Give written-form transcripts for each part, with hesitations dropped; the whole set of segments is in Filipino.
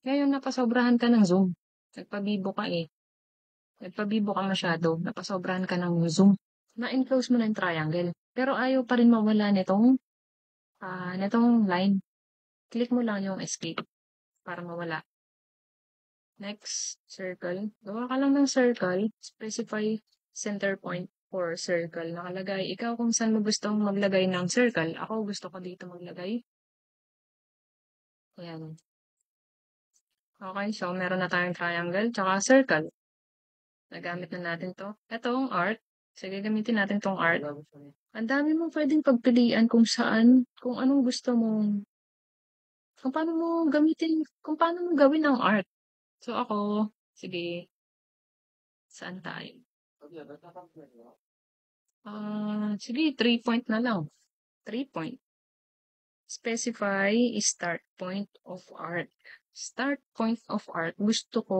Ngayon napasobrahan ka ng Zoom. Nagpabibo ka eh. Nagpabibo ka masyado. Napasobrahan ka ng Zoom. Na-enclose mo na yung triangle. Pero ayaw pa rin mawala nitong line. Click mo lang yung escape para mawala. Next, circle. Gawa ka lang ng circle. Specify center point for circle. Nakalagay. Ikaw kung saan mo gustong maglagay ng circle. Ako gusto ko dito maglagay. Ayan. Okay, so meron na tayong triangle tsaka circle. Nagamit na natin to. Itong art. Sige, gamitin natin tong art. Ang dami mo pwedeng pagpilian kung saan, kung anong gusto mong, kung paano mo gawin ang art. So ako, sige, saan tayo? Sige, 3 point na lang. 3 point. Specify start point of art. Start point of art. Gusto ko,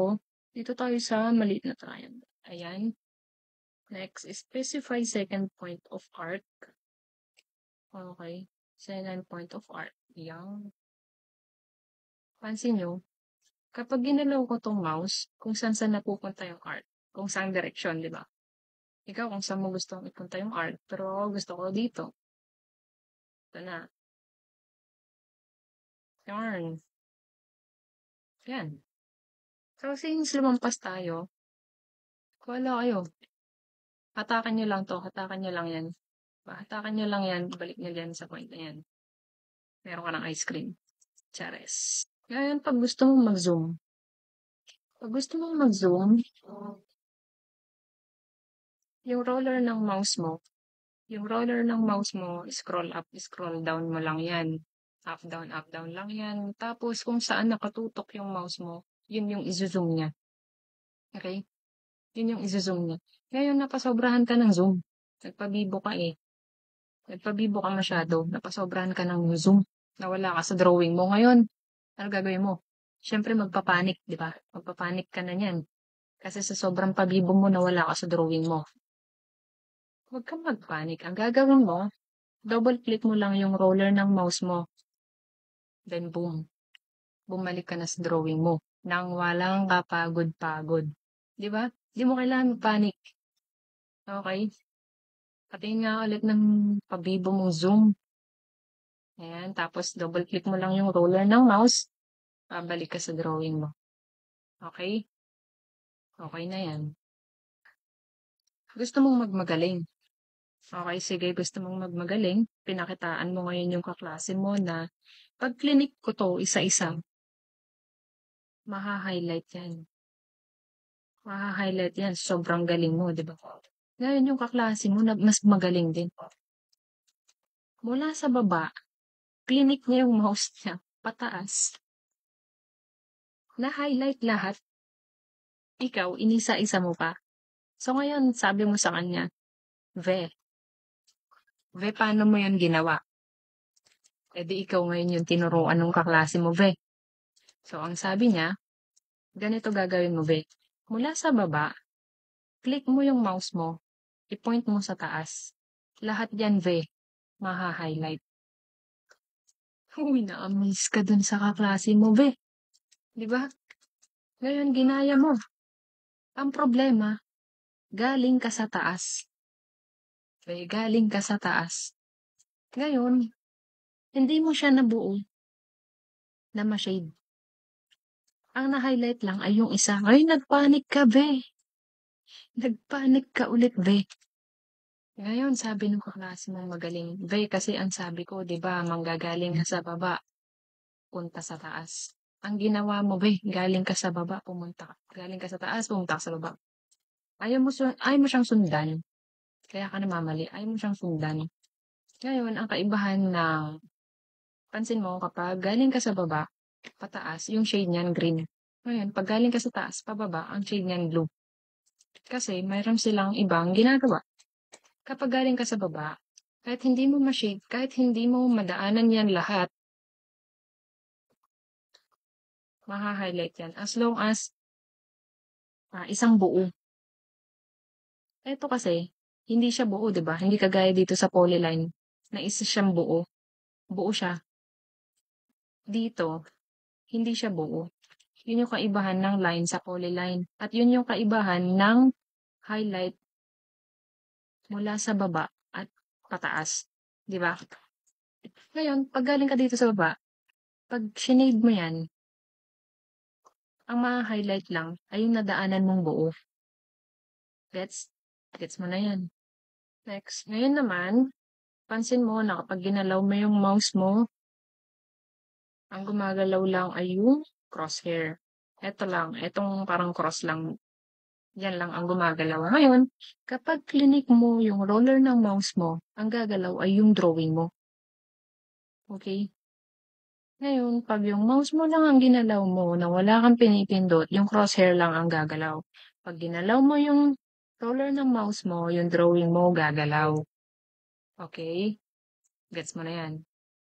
dito tayo sa maliit na triangle. Ayan. Next, specify second point of art. Okay. Second point of art. Ayan. Pansin nyo, kapag ginalaw ko tong mouse, kung saan napupunta yung art. Kung saan direksyon, di ba? Ikaw kung saan mo gusto ipunta yung art. Pero ako gusto ko dito. Ito na. Yarn. Yan. So, since lumampas tayo, wala kayo. Hatakan nyo lang to. Hatakan nyo lang yan. Hatakan nyo lang yan. Balik nyo dyan sa point na yan. Meron ka ng ice cream. Chares. Ngayon, pag gusto mong mag-zoom. Pag gusto mong mag-zoom, yung roller ng mouse mo, scroll up, scroll down mo lang yan. Up, down lang yan. Tapos, kung saan nakatutok yung mouse mo, yun yung izo-zoom niya. Okay? Yun yung izo-zoom niya. Ngayon, napasobrahan ka ng zoom. Nagpabibo ka eh. Nagpabibo ka masyado. Napasobrahan ka ng zoom. Nawala ka sa drawing mo. Ngayon, ano gagawin mo? Siyempre, magpapanik, di ba? Magpapanik ka na yan. Kasi sa sobrang pabibo mo, nawala ka sa drawing mo. Huwag kang magpanik. Ang gagawin mo, double-click mo lang yung roller ng mouse mo. Then, boom. Bumalik ka na sa drawing mo. Nang walang kapagod-pagod. Di ba? Di mo kailangan magpanik. Okay? Patingin nga ulit ng pabibo mong zoom. Ayan. Tapos, double-click mo lang yung roller ng mouse. Pabalik ka sa drawing mo. Okay? Okay na yan. Gusto mong magmagaling. Okay, sige. Gusto mong magmagaling. Pinakitaan mo ngayon yung kaklase mo na pag clinic ko to isa-isa, maha-highlight yan. Maha-highlight yan. Sobrang galing mo, di ba? Ngayon yung kaklase mo na mas magaling din. Mula sa baba, clinic niya yung mouse niya. Pataas. Na-highlight lahat. Ikaw, inisa-isa mo pa. So ngayon, sabi mo sa kanya, Ve, paano mo yun ginawa? E di ikaw ngayon yung tinuruan ng kaklase mo, Ve. So ang sabi niya, ganito gagawin mo, Ve. Mula sa baba, click mo yung mouse mo, i-point mo sa taas. Lahat yan, Ve, maha-highlight. Uy, na-amaze ka dun sa kaklase mo, Ve. Di ba? Ngayon, ginaya mo. Ang problema, galing ka sa taas. Okay, galing ka sa taas. Ngayon, hindi mo siya nabuo na ma-shade. Ang na-highlight lang ay yung isa. Ngayon, nagpanik ka, Ve. Nagpanik ka ulit, Ve. Ngayon, sabi ng kaklase mo magaling. Ve, kasi ang sabi ko, di ba, manggagaling ka sa baba, punta sa taas. Ang ginawa mo, Ve, galing ka sa baba, pumunta ka. Galing ka sa taas, pumunta ka sa baba. Ayaw mo siyang sundan. Kaya ka namamali. Ayaw mo siyang sundan. Ngayon, ang kaibahan ng, pansin mo, kapag galing ka sa baba, pataas, yung shade niyan green. Ngayon, pag galing ka sa taas, pababa, ang shade niyan blue. Kasi, mayroon silang ibang ginagawa. Kapag galing ka sa baba, kahit hindi mo ma-shade, kahit hindi mo madaanan yan lahat, maha-highlight yan. As long as isang buo. Ito kasi, hindi siya buo, di ba? Hindi kagaya dito sa polyline na isa siyang buo. Buo siya. Dito, hindi siya buo. Yun yung kaibahan ng line sa polyline. At yun yung kaibahan ng highlight mula sa baba at pataas. Di ba? Ngayon, pag galing ka dito sa baba, pag shinade mo yan, ang ma-highlight lang ay yung nadaanan mong buo. Gets? Gets mo na yan. Next. Ngayon naman, pansin mo na kapag ginalaw mo yung mouse mo, ang gumagalaw lang ay yung crosshair. Ito lang, itong parang cross lang. Yan lang ang gumagalaw. Ngayon, kapag clinic mo yung roller ng mouse mo, ang gagalaw ay yung drawing mo. Okay? Ngayon, pag yung mouse mo lang ang ginalaw mo na wala kang pinipindot, yung crosshair lang ang gagalaw. Pag ginalaw mo yung roller ng mouse mo, yung drawing mo gagalaw. Okay? Gets mo na yan.